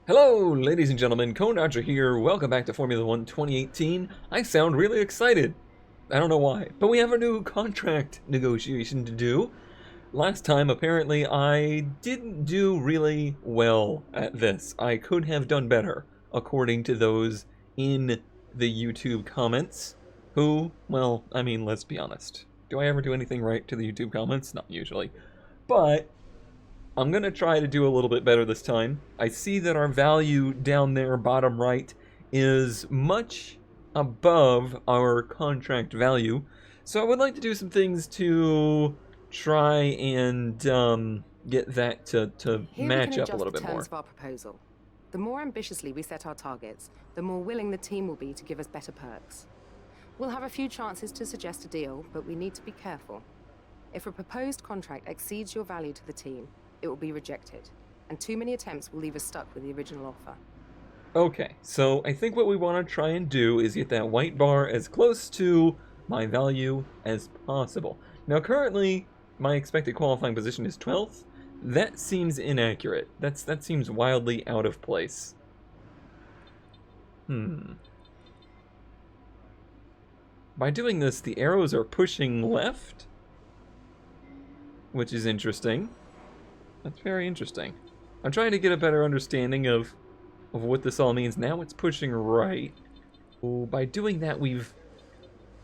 Hello, ladies and gentlemen, Cone Dodger here. Welcome back to Formula 1 2018. I sound really excited. I don't know why, but we have a new contract negotiation to do. Last time, apparently, I didn't do really well at this. I could have done better, according to those in the YouTube comments, who, well, I mean, let's be honest. Do I ever do anything right to the YouTube comments? Not usually. But I'm going to try to do a little bit better this time. I see that our value down there, bottom right, is much above our contract value. So I would like to do some things to try and get that to match up a little bit more. Here we can adjust the terms of our proposal. The more ambitiously we set our targets, the more willing the team will be to give us better perks. We'll have a few chances to suggest a deal, but we need to be careful. If a proposed contract exceeds your value to the team, it will be rejected, and too many attempts will leave us stuck with the original offer. Okay, so I think what we want to try and do is get that white bar as close to my value as possible. Now currently, my expected qualifying position is 12th. That seems inaccurate. That seems wildly out of place. By doing this, the arrows are pushing left, which is interesting. That's very interesting. I'm trying to get a better understanding of what this all means. Now it's pushing right. Oh, by doing that,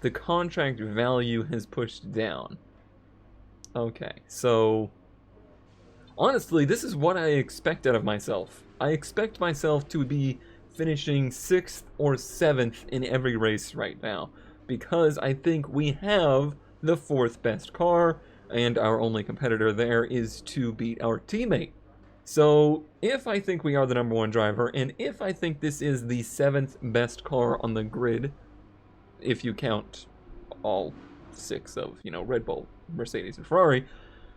the contract value has pushed down. Okay, so honestly, this is what I expect out of myself. I expect myself to be finishing 6th or 7th in every race right now, because I think we have the 4th best car, and our only competitor there is to beat our teammate. So if I think we are the #1 driver, and if I think this is the 7th best car on the grid, if you count all 6 of, Red Bull, Mercedes, and Ferrari,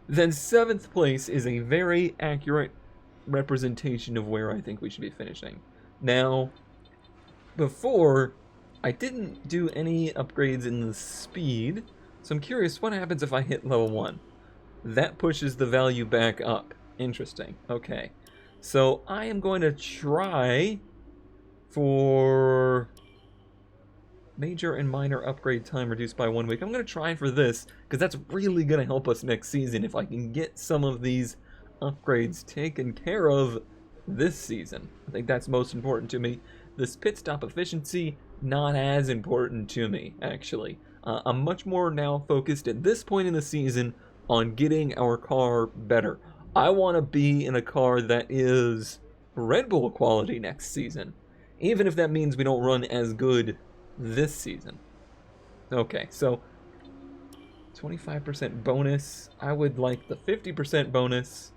then 7th place is a very accurate representation of where I think we should be finishing. Now, before, I didn't do any upgrades in the speed, so I'm curious what happens if I hit level 1. That pushes the value back up. Interesting. Okay. So I am going to try for major and minor upgrade time reduced by 1 week. I'm going to try for this because that's really going to help us next season if I can get some of these upgrades taken care of this season. I think that's most important to me. This pit stop efficiency, not as important to me, actually. I'm much more now focused at this point in the season on getting our car better. I want to be in a car that is Red Bull quality next season, even if that means we don't run as good this season. Okay, so 25% bonus. I would like the 50% bonus.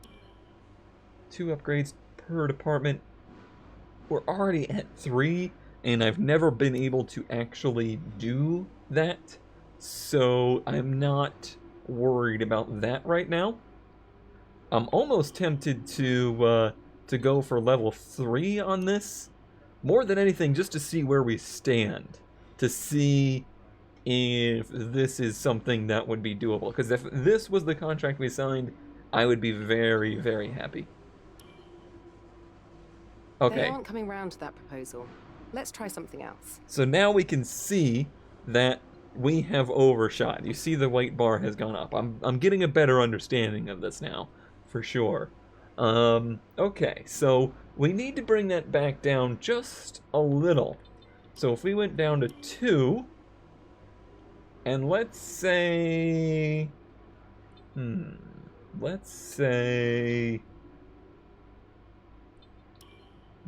2 upgrades per department. We're already at 3, and I've never been able to actually do that, so I'm not worried about that right now. I'm almost tempted to go for level 3 on this, more than anything just to see where we stand, to see if this is something that would be doable, because if this was the contract we signed, I would be very, very happy. Okay. They aren't coming round to that proposal. Let's try something else. So now we can see that we have overshot. You see the white bar has gone up. I'm getting a better understanding of this now, for sure. Okay, so we need to bring that back down just a little. So if we went down to 2, and let's say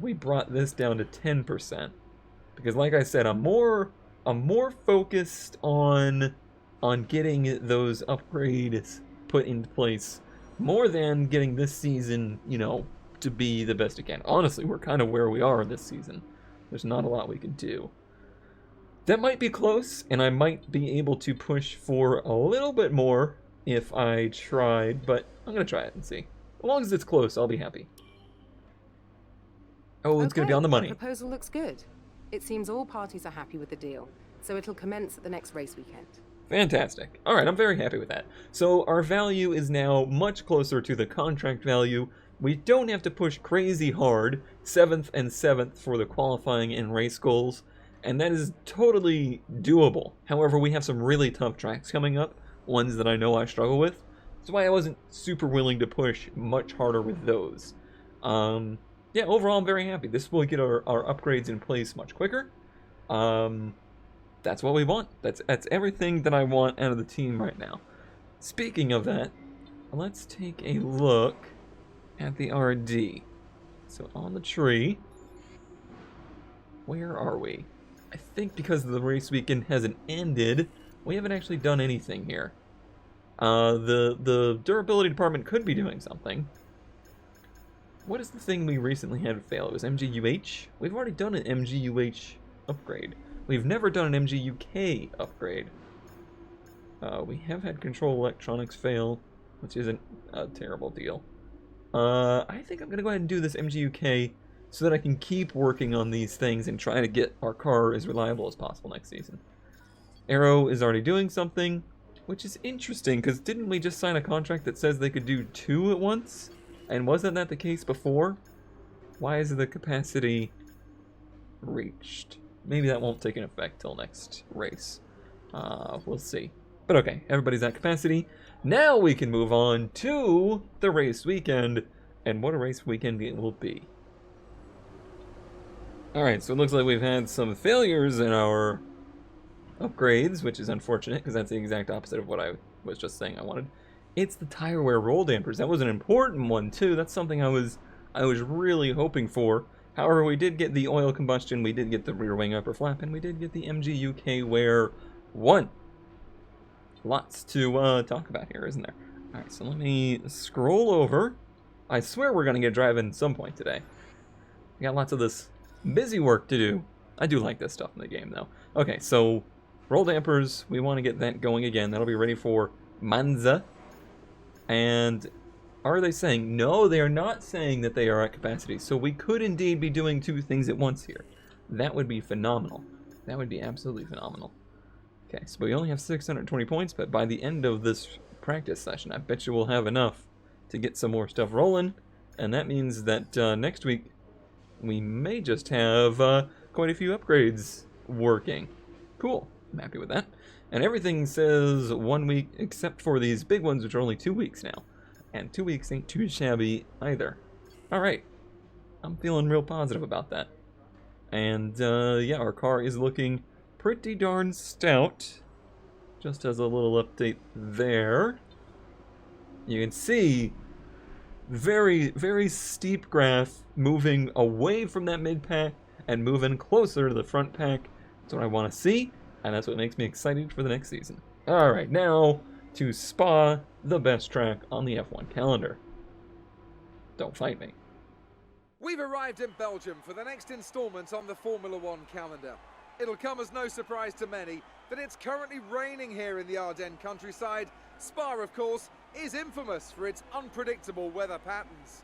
we brought this down to 10%, because like I said, I'm more focused on getting those upgrades put into place more than getting this season, to be the best it can. Honestly, we're kind of where we are this season. There's not a lot we can do. That might be close, and I might be able to push for a little bit more if I tried, but I'm going to try it and see. As long as it's close, I'll be happy. Oh, it's going to be on the money. The proposal looks good. It seems all parties are happy with the deal, so it'll commence at the next race weekend. Fantastic. All right, I'm very happy with that. So our value is now much closer to the contract value. We don't have to push crazy hard 7th and 7th for the qualifying and race goals, and that is totally doable. However, we have some really tough tracks coming up, ones that I know I struggle with. That's why I wasn't super willing to push much harder with those. Yeah, overall I'm very happy. This will get our upgrades in place much quicker. That's what we want. That's everything that I want out of the team right now. Speaking of that, let's take a look at the RD. So on the tree, where are we? I think because the race weekend hasn't ended, we haven't actually done anything here. The durability department could be doing something. What is the thing we recently had fail? It was MGUH? We've already done an MGUH upgrade. We've never done an MGUK upgrade. We have had control electronics fail, which isn't a terrible deal. I think I'm going to go ahead and do this MGUK so that I can keep working on these things and try to get our car as reliable as possible next season. Arrow is already doing something, which is interesting, because didn't we just sign a contract that says they could do 2 at once? And wasn't that the case before? Why is the capacity reached? Maybe that won't take an effect till next race. We'll see. But okay, everybody's at capacity. Now we can move on to the race weekend, and what a race weekend it will be. Alright, so it looks like we've had some failures in our upgrades, which is unfortunate, because that's the exact opposite of what I was just saying I wanted. It's the tire wear roll dampers. That was an important one, too. That's something I was really hoping for. However, we did get the oil combustion, we did get the rear wing upper flap, and we did get the MGUK wear 1. Lots to talk about here, isn't there? Alright, so let me scroll over. I swear we're going to get driving at some point today. We got lots of this busy work to do. I do like this stuff in the game, though. Okay, so roll dampers, we want to get that going again. That'll be ready for Monza. And are they saying? No, they are not saying that they are at capacity. So we could indeed be doing 2 things at once here. That would be phenomenal. That would be absolutely phenomenal. Okay, so we only have 620 points, but by the end of this practice session, I bet you we'll have enough to get some more stuff rolling. And that means that next week, we may just have quite a few upgrades working. Cool. I'm happy with that. And everything says 1 week, except for these big ones, which are only 2 weeks now. And 2 weeks ain't too shabby either. Alright. I'm feeling real positive about that. And, yeah, our car is looking pretty darn stout. Just as a little update there. You can see very, very steep graph moving away from that mid-pack and moving closer to the front pack. That's what I want to see, and that's what makes me excited for the next season. Alright, now to Spa, the best track on the F1 calendar. Don't fight me. We've arrived in Belgium for the next installment on the Formula One calendar. It'll come as no surprise to many that it's currently raining here in the Ardennes countryside. Spa, of course, is infamous for its unpredictable weather patterns.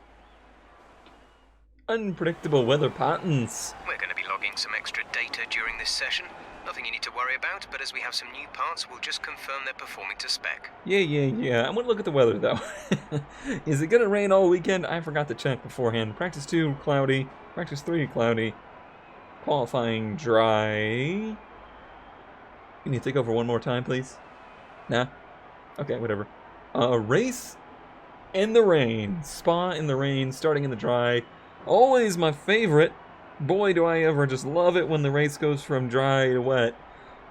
Unpredictable weather patterns. We're going to be logging some extra data during this session. Nothing you need to worry about, but as we have some new parts, we'll just confirm they're performing to spec. Yeah. I'm going to look at the weather, though. Is it going to rain all weekend? I forgot to check beforehand. Practice 2, cloudy. Practice 3, cloudy. Qualifying, dry. Can you take over one more time, please? Nah? Okay, whatever. Race in the rain. Spa in the rain, starting in the dry. Always my favorite. Boy, do I ever just love it when the race goes from dry to wet.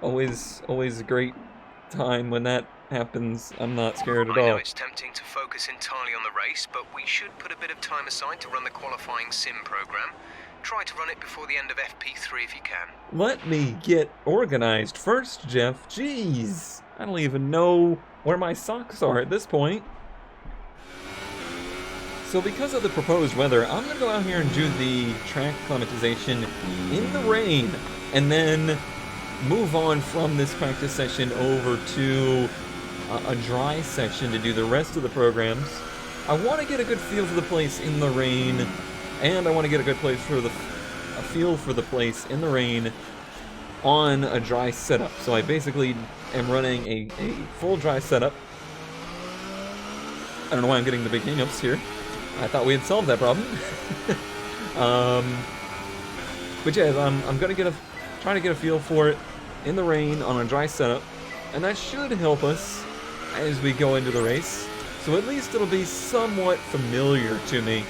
Always a great time when that happens. I'm not scared at all. I know it's tempting to focus entirely on the race, but we should put a bit of time aside to run the qualifying sim program. Try to run it before the end of FP3 if you can. Let me get organized first, Jeff. Jeez. I don't even know where my socks are at this point. So because of the proposed weather, I'm going to go out here and do the track climatization in the rain, and then move on from this practice session over to a dry session to do the rest of the programs. I want to get a good feel for the place in the rain, and I want to get a good place for a feel for the place in the rain on a dry setup. So I basically am running a full dry setup. I don't know why I'm getting the big hang-ups here. I thought we had solved that problem. But yeah, I'm gonna try to get a feel for it in the rain on a dry setup, and that should help us as we go into the race. So at least it'll be somewhat familiar to me.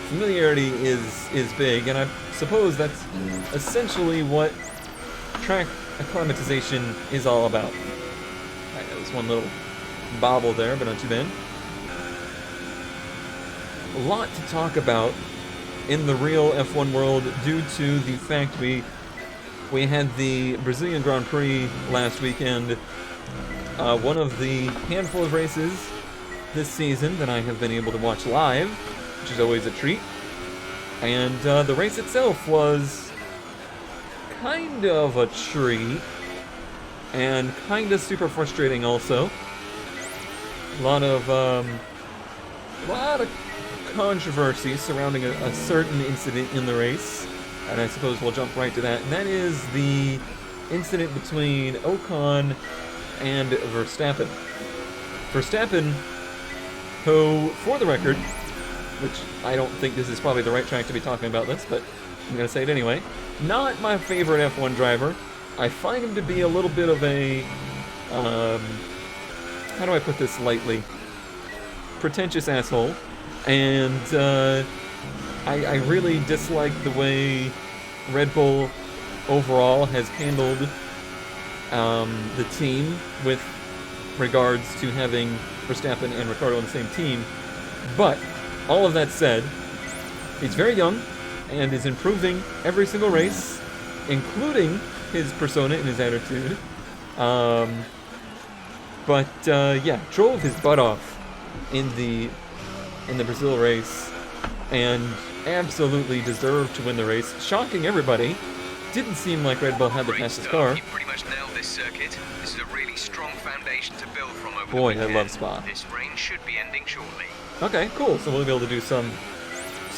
Familiarity is big, and I suppose that's essentially what track acclimatization is all about. Alright, that was one little bobble there, but not too bad. A lot to talk about in the real F1 world due to the fact we had the Brazilian Grand Prix last weekend. One of the handful of races this season that I have been able to watch live, which is always a treat. And the race itself was kind of a treat, and kind of super frustrating also. A lot of controversy surrounding a certain incident in the race, and I suppose we'll jump right to that. And that is the incident between Ocon and Verstappen. Verstappen, who, for the record, which I don't think this is probably the right track to be talking about this, but I'm going to say it anyway, not my favorite F1 driver. I find him to be a little bit of a, how do I put this lightly? Pretentious asshole. And I really dislike the way Red Bull overall has handled the team with regards to having Verstappen and Ricciardo on the same team. But all of that said, he's very young and is improving every single race, including his persona and his attitude. Yeah, drove his butt off in the Brazil race and absolutely deserved to win the race, shocking everybody. Didn't seem like Red Bull had the fastest car. You pretty much nailed this circuit. This is a really strong foundation to build from over Boy, the I weekend. love Spa. This rain should be ending shortly. Okay, cool. So we'll be able to do some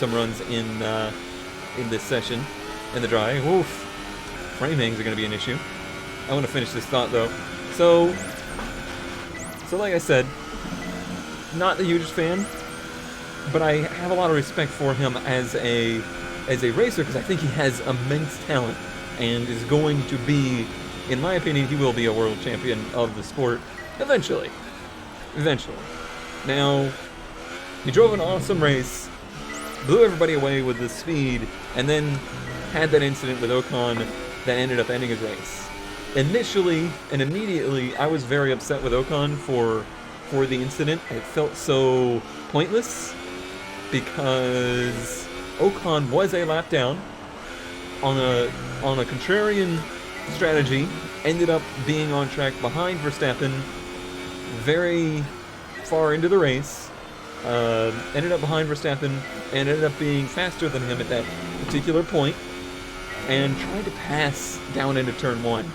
runs in this session in the dry. Oof, frame hangs are going to be an issue. I want to finish this thought though. So like I said, not the hugest fan, but I have a lot of respect for him as a racer because I think he has immense talent and is going to be, in my opinion, he will be a world champion of the sport eventually. Now, he drove an awesome race, blew everybody away with the speed, and then had that incident with Ocon that ended up ending his race. Initially and immediately, I was very upset with Ocon for the incident. It felt so pointless because Ocon was a lap down on a contrarian strategy, ended up being on track behind Verstappen very far into the race, ended up behind Verstappen and ended up being faster than him at that particular point, and tried to pass down into turn 1.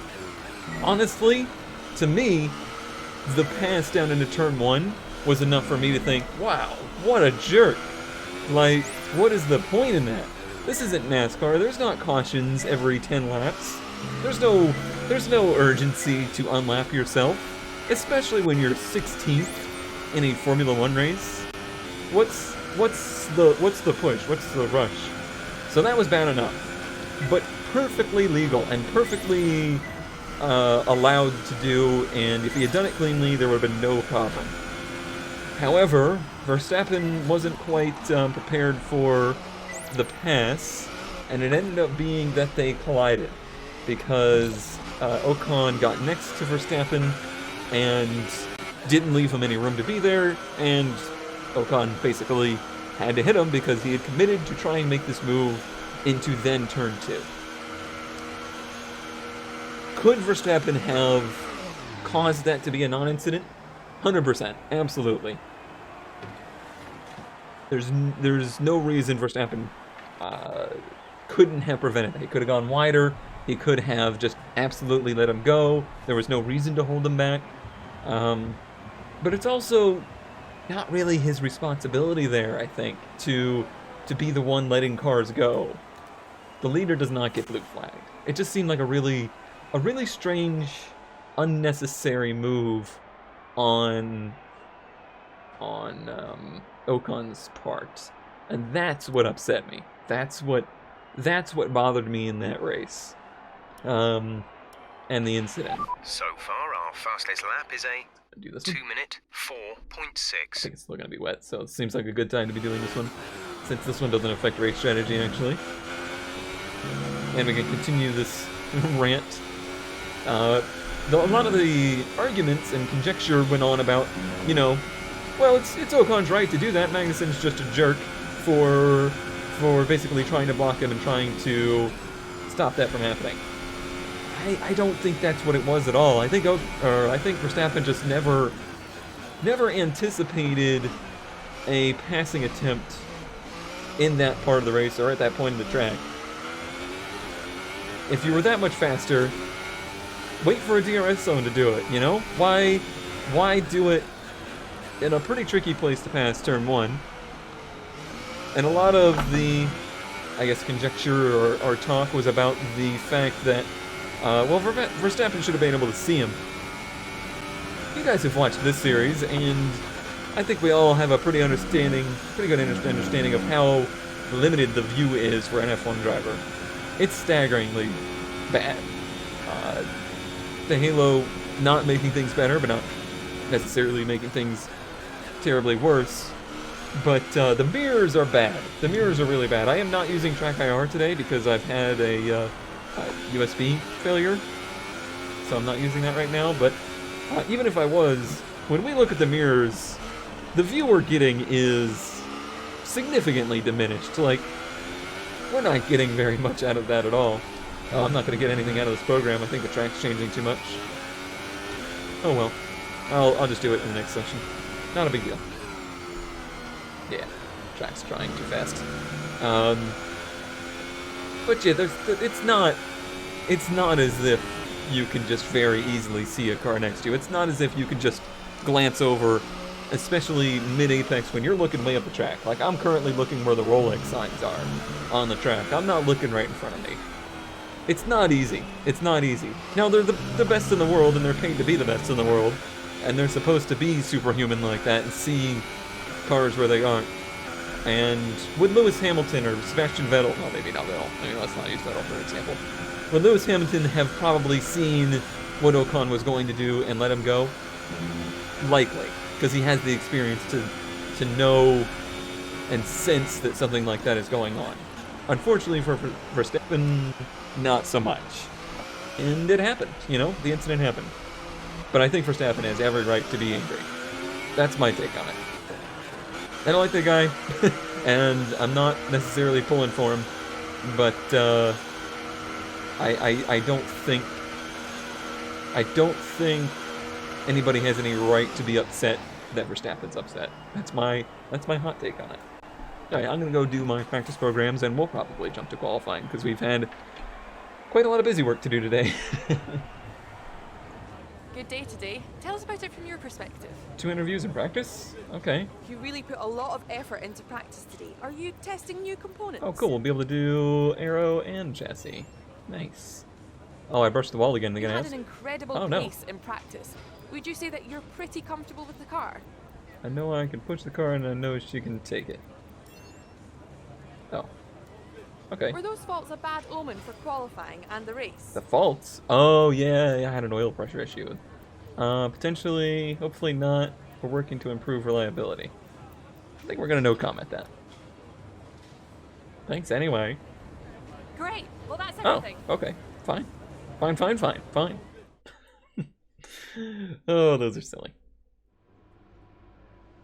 Honestly, to me, the pass down into turn 1 was enough for me to think, wow, what a jerk. Like, what is the point in that? This isn't NASCAR. There's not cautions every 10 laps. There's no urgency to unlap yourself, especially when you're 16th in a Formula 1 race. What's the push? What's the rush? So that was bad enough, but perfectly legal and perfectly allowed to do, and if he had done it cleanly, there would have been no problem. However, Verstappen wasn't quite prepared for the pass, and it ended up being that they collided because Ocon got next to Verstappen and didn't leave him any room to be there, and Ocon basically had to hit him because he had committed to try and make this move into then turn 2. Could Verstappen have caused that to be a non-incident? 100%, absolutely. There's no reason Verstappen couldn't have prevented that. He could have gone wider. He could have just absolutely let him go. There was no reason to hold him back. But it's also not really his responsibility there, I think, to be the one letting cars go. The leader does not get blue flagged. It just seemed like a really strange, unnecessary move on Ocon's part. And that's what upset me. That's what bothered me in that race. And the incident. So far, our fastest lap is a Do this one. 2-minute I 4.6. think it's still gonna be wet, so it seems like a good time to be doing this one, since this one doesn't affect race strategy actually. And we can continue this rant. A lot of the arguments and conjecture went on about, you know, well, it's Ocon's right to do that. Magnussen's just a jerk for basically trying to block him and trying to stop that from happening. I don't think that's what it was at all. I think Verstappen just never anticipated a passing attempt in that part of the race or at that point in the track. If you were that much faster, wait for a DRS zone to do it, you know? Why do it in a pretty tricky place to pass turn 1? And a lot of the, I guess, conjecture or talk was about the fact that, well, Verstappen should have been able to see him. You guys have watched this series, and I think we all have a pretty good understanding of how limited the view is for an F1 driver. It's staggeringly bad. The Halo not making things better, but not necessarily making things terribly worse. But the mirrors are bad. The mirrors are really bad. I am not using Track IR today because I've had a USB failure, so I'm not using that right now. But even if I was, when we look at the mirrors, the view we're getting is significantly diminished. Like, we're not getting very much out of that at all. Oh, I'm not going to get anything out of this program. I think the track's changing too much. Oh well. I'll just do it in the next session. Not a big deal. Yeah, track's trying too fast. But yeah, it's not as if you can just very easily see a car next to you. It's not as if you can just glance over, especially mid-apex when you're looking way up the track. Like, I'm currently looking where the Rolex signs are on the track. I'm not looking right in front of me. It's not easy. It's not easy. Now, they're the best in the world, and they're paid to be the best in the world, and they're supposed to be superhuman like that and see cars where they aren't. And would Lewis Hamilton or Sebastian Vettel, well, maybe not Vettel, maybe let's not use Vettel for example, would Lewis Hamilton have probably seen what Ocon was going to do and let him go? Likely, because he has the experience to know and sense that something like that is going on. Unfortunately for Verstappen, not so much. And it happened, you know, the incident happened. But I think Verstappen has every right to be angry. That's my take on it. I don't like the guy, and I'm not necessarily pulling for him, but I don't think anybody has any right to be upset that Verstappen's upset. That's my hot take on it. Alright, I'm gonna go do my practice programs, and we'll probably jump to qualifying because we've had quite a lot of busy work to do today. Good day today. Tell us about it from your perspective. 2 interviews in practice? Okay. You really put a lot of effort into practice today. Are you testing new components? Oh, cool. We'll be able to do aero and chassis. Nice. Oh, I brushed the wall again. You had an incredible pace in practice. Would you say that you're pretty comfortable with the car? I know I can push the car, and I know she can take it. Oh. Okay. Were those faults a bad omen for qualifying and the race? The faults? Oh, yeah, I had an oil pressure issue. Potentially, hopefully not. We're working to improve reliability. I think we're going to no comment that. Thanks anyway. Great. Well, that's everything. Oh, okay. Fine. Fine. Oh, those are silly.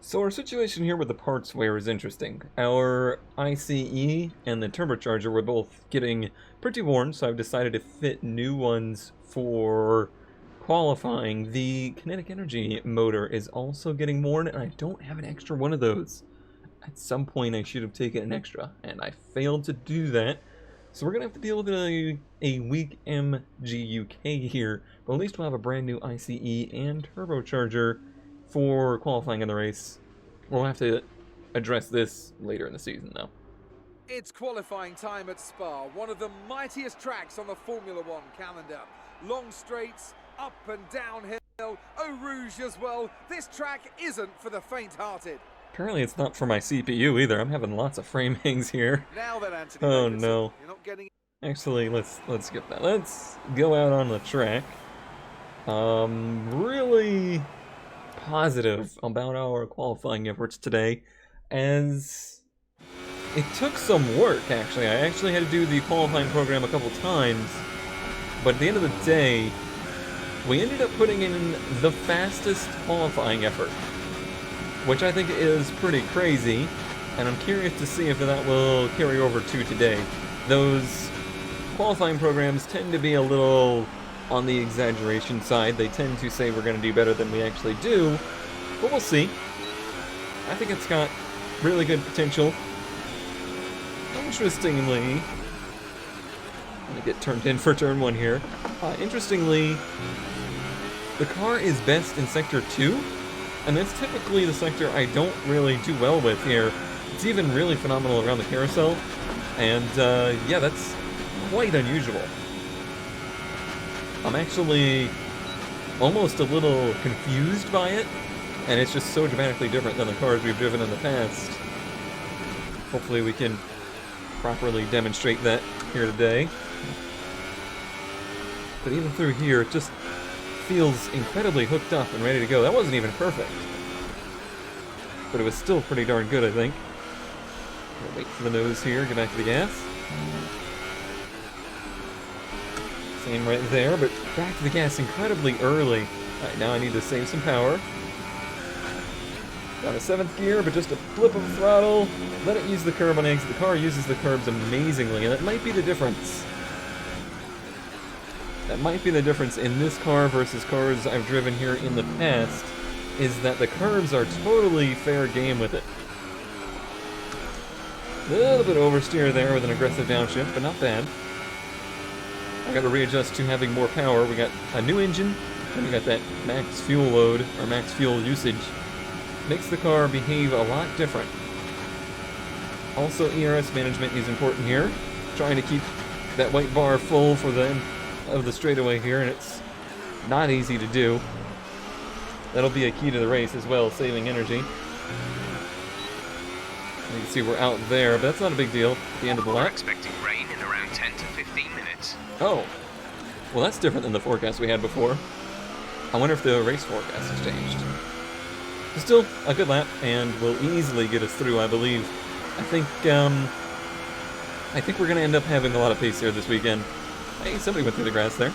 So our situation here with the parts wear is interesting. Our ICE and the turbocharger were both getting pretty worn, so I've decided to fit new ones for qualifying. The kinetic energy motor is also getting worn, and I don't have an extra one of those. At some point I should have taken an extra, and I failed to do that. So we're going to have to deal with a weak MGUK here, but at least we'll have a brand new ICE and turbocharger for qualifying in the race. We'll have to address this later in the season, though. It's qualifying time at Spa, one of the mightiest tracks on the Formula One calendar. Long straights, up and downhill, Eau Rouge as well. This track isn't for the faint-hearted. Apparently it's not for my CPU either. I'm having lots of frame hangs here. Now then, Anthony Oh Davidson, no. you're not getting... Actually, let's skip that. Let's go out on the track. Really positive about our qualifying efforts today, as it took some work, actually. I actually had to do the qualifying program a couple times, but at the end of the day, we ended up putting in the fastest qualifying effort, which I think is pretty crazy, and I'm curious to see if that will carry over to today. Those qualifying programs tend to be a little on the exaggeration side. They tend to say we're going to do better than we actually do, but we'll see. I think it's got really good potential. Interestingly, let me get turned in for turn 1 here. Interestingly, the car is best in Sector 2, and that's typically the sector I don't really do well with here. It's even really phenomenal around the carousel, and yeah, that's quite unusual. I'm actually almost a little confused by it, and it's just so dramatically different than the cars we've driven in the past. Hopefully we can properly demonstrate that here today. But even through here, it just feels incredibly hooked up and ready to go. That wasn't even perfect, but it was still pretty darn good, I think. We'll wait for the nose here, get back to the gas. Same right there, but back to the gas incredibly early. Alright, now I need to save some power. Down to 7th gear, but just a flip of the throttle. Let it use the curb on exit. The car uses the curbs amazingly, and that might be the difference. That might be the difference in this car versus cars I've driven here in the past, is that the curbs are totally fair game with it. A little bit oversteer there with an aggressive downshift, but not bad. I got to readjust to having more power. We got a new engine, and we got that max fuel load, or max fuel usage. Makes the car behave a lot different. Also, ERS management is important here. Trying to keep that white bar full for the end of the straightaway here, and it's not easy to do. That'll be a key to the race as well, saving energy. You can see we're out there, but that's not a big deal at the end of the lap. We're expecting rain in around 10 to 15 minutes. Oh, well that's different than the forecast we had before. I wonder if the race forecast has changed. But still, a good lap, and will easily get us through, I believe. I think we're going to end up having a lot of pace here this weekend. Hey, somebody went through the grass there.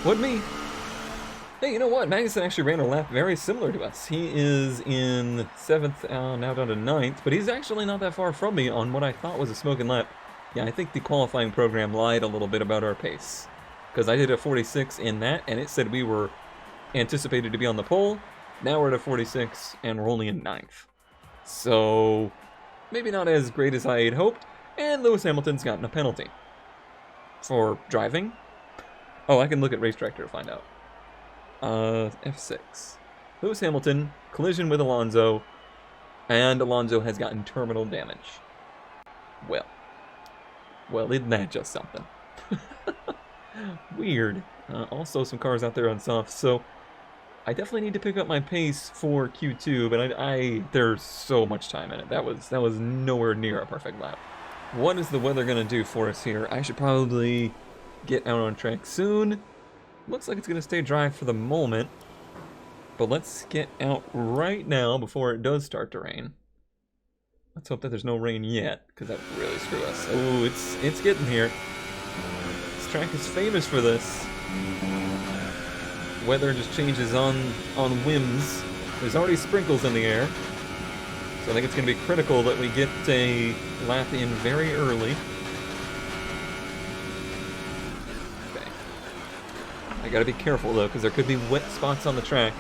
Wasn't me. Hey, you know what? Magnuson actually ran a lap very similar to us. He is in 7th, now down to 9th, but he's actually not that far from me on what I thought was a smoking lap. Yeah, I think the qualifying program lied a little bit about our pace, because I did a 46 in that, and it said we were anticipated to be on the pole. Now we're at a 46, and we're only in 9th. So, maybe not as great as I had hoped, and Lewis Hamilton's gotten a penalty. For driving? Oh, I can look at Race Director to find out. F6. Lewis Hamilton, collision with Alonso, and Alonso has gotten terminal damage. Well, isn't that just something? Weird. Also, some cars out there on softs, so I definitely need to pick up my pace for Q2, but there's so much time in it. That was nowhere near a perfect lap. What is the weather gonna do for us here? I should probably get out on track soon. Looks like it's gonna stay dry for the moment, but let's get out right now before it does start to rain. Let's hope that there's no rain yet, because that would really screw us. Oh, it's getting here. This track is famous for this. Weather just changes on whims. There's already sprinkles in the air, so I think it's going to be critical that we get a lap in very early. Okay. I gotta be careful though, because there could be wet spots on the track.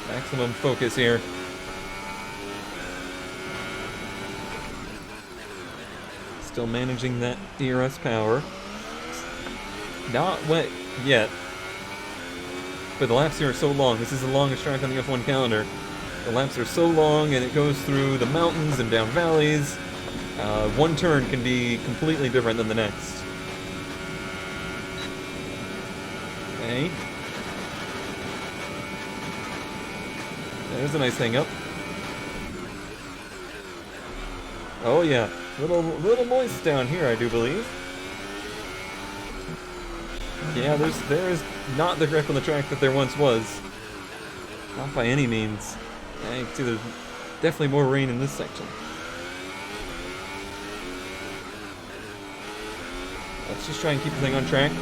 Maximum focus here. Still managing that DRS power. Not wet yet, but the laps here are so long. This is the longest track on the F1 calendar. The laps are so long, and it goes through the mountains and down valleys. One turn can be completely different than the next. Okay. There's a nice hang up. Oh yeah, little moist down here, I do believe. Yeah, there is not the grip on the track that there once was. Not by any means. Yeah, you can see there's definitely more rain in this section. Let's just try and keep the thing on track.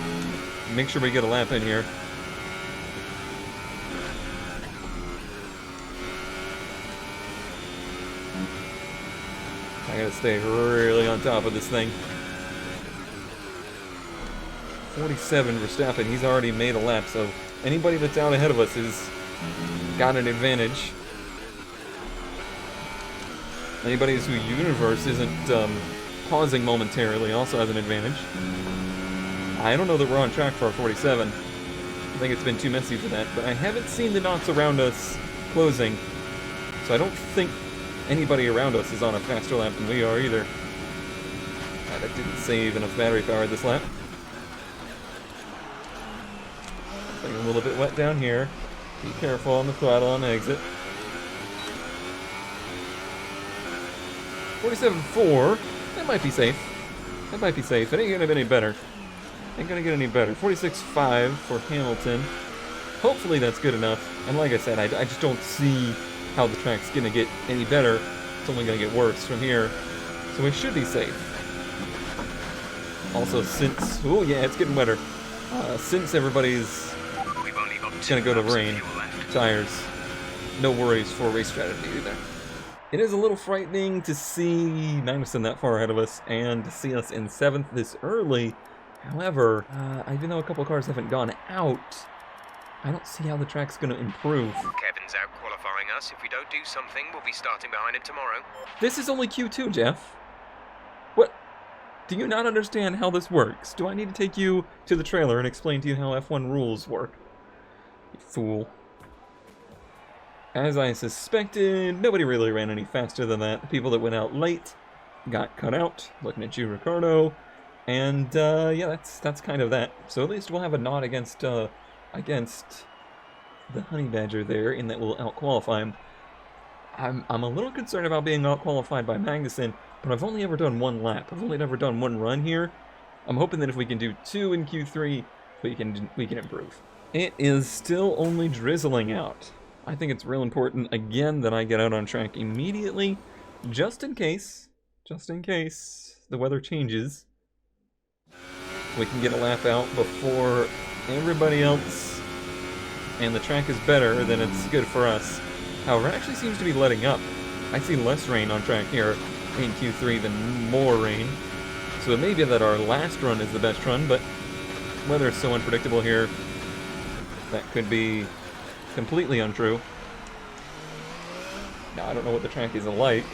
Make sure we get a lap in here. I gotta stay really on top of this thing. 47 Verstappen, he's already made a lap, so anybody that's out ahead of us has got an advantage. Anybody whose universe isn't pausing momentarily also has an advantage. I don't know that we're on track for our 47. I think it's been too messy for that, but I haven't seen the knots around us closing, so I don't think anybody around us is on a faster lap than we are either. That didn't save enough battery power this lap. Getting a little bit wet down here. Be careful on the throttle on exit. 47.4. That might be safe. That might be safe. It ain't gonna get any better. Ain't gonna get any better. 46.5 for Hamilton. Hopefully that's good enough. And like I said, I just don't see how the track's gonna get any better. It's only gonna get worse from here. So we should be safe. Also, since... oh yeah, it's getting wetter. Since everybody's gonna go to rain, tires, no worries for race strategy either. It is a little frightening to see Magnussen that far ahead of us and to see us in 7th this early. However, even though a couple cars haven't gone out, I don't see how the track's going to improve. Kevin's out qualifying us. If we don't do something, we'll be starting behind him tomorrow. This is only Q2, Jeff. What? Do you not understand how this works? Do I need to take you to the trailer and explain to you how F1 rules work? You fool. As I suspected, nobody really ran any faster than that. The people that went out late got cut out. Looking at you, Ricardo. And, yeah, that's kind of that. So at least we'll have a nod against the Honey Badger there, in that we'll out-qualify him. I'm a little concerned about being out-qualified by Magnussen, but I've only ever done one lap. I've only ever done one run here. I'm hoping that if we can do 2 in Q3, we can improve. It is still only drizzling out. I think it's real important, again, that I get out on track immediately, just in case the weather changes. We can get a lap out before everybody else, and the track is better, then it's good for us. However, it actually seems to be letting up. I see less rain on track here in Q3 than more rain. So it may be that our last run is the best run, but weather is so unpredictable here, that could be completely untrue. Now, I don't know what the track is like.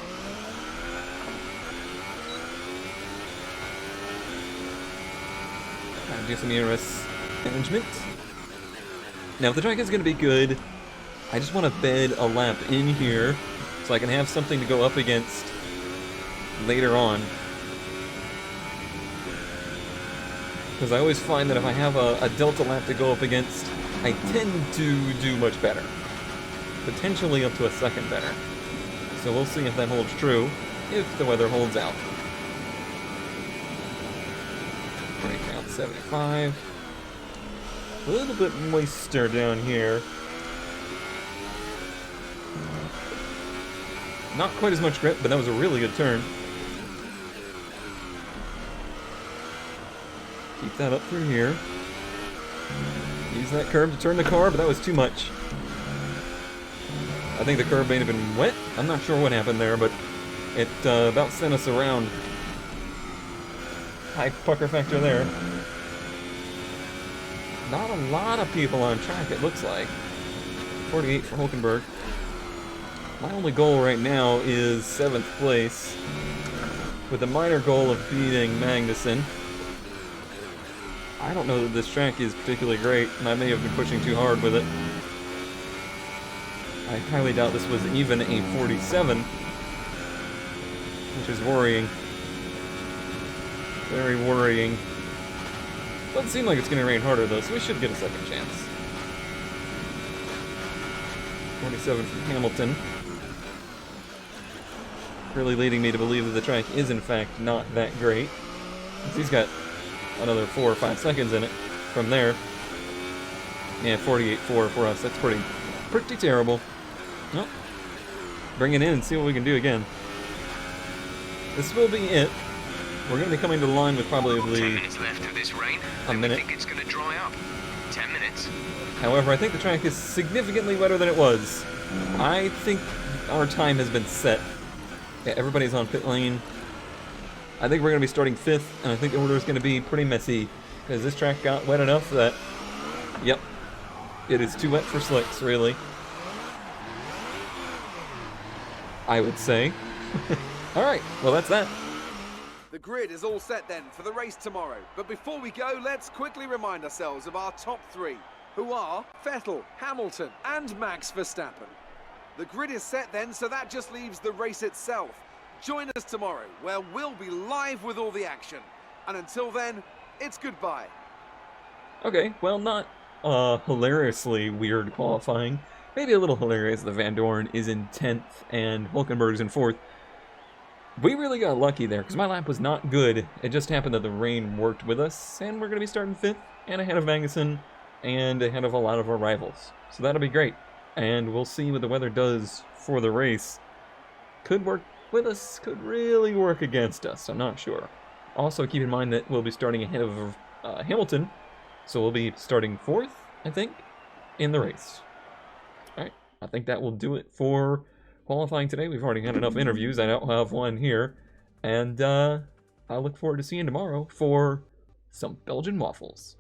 Do some ERS management. Now, if the track is going to be good, I just want to bed a lap in here so I can have something to go up against later on. Because I always find that if I have a delta lap to go up against, I tend to do much better. Potentially up to a second better. So we'll see if that holds true, if the weather holds out. Brake down 75. A little bit moister down here. Not quite as much grip, but that was a really good turn. Keep that up through here. Use that curb to turn the car, but that was too much. I think the curb may have been wet. I'm not sure what happened there, but it about sent us around. High pucker factor there. Not a lot of people on track, it looks like. 48 for Hulkenberg. My only goal right now is 7th place, with a minor goal of beating Magnussen. I don't know that this track is particularly great, and I may have been pushing too hard with it. I highly doubt this was even a 47, which is worrying. Very worrying. Doesn't seem like it's going to rain harder, though, so we should get a second chance. 47 from Hamilton. Really leading me to believe that the track is in fact not that great. He's got another 4 or 5 seconds in it from there. Yeah, 48.4 for us. That's pretty terrible. Well, bring it in and see what we can do again. This will be it. We're going to be coming to the line with probably 10 minutes left of this rain. a minute. I think it's going to dry up. 10 minutes. However, I think the track is significantly wetter than it was. I think our time has been set. Yeah, everybody's on pit lane. I think we're going to be starting 5th, and I think the order is going to be pretty messy, because this track got wet enough that, yep, it is too wet for slicks, really. I would say. Alright, well that's that. The grid is all set then for the race tomorrow. But before we go, let's quickly remind ourselves of our top 3, who are Vettel, Hamilton, and Max Verstappen. The grid is set then, so that just leaves the race itself. Join us tomorrow, where we'll be live with all the action. And until then, it's goodbye. Okay, well, not hilariously weird qualifying. Maybe a little hilarious that Van Dorn is in 10th and Hulkenberg's in 4th. We really got lucky there, because my lap was not good. It just happened that the rain worked with us, and we're going to be starting 5th, and ahead of Magnussen, and ahead of a lot of our rivals. So that'll be great. And we'll see what the weather does for the race. Could work with us, could really work against us, I'm not sure. Also, keep in mind that we'll be starting ahead of Hamilton, so we'll be starting 4th, I think, in the race. Alright, I think that will do it for qualifying today. We've already had enough interviews, I don't have one here. And I look forward to seeing you tomorrow for some Belgian waffles.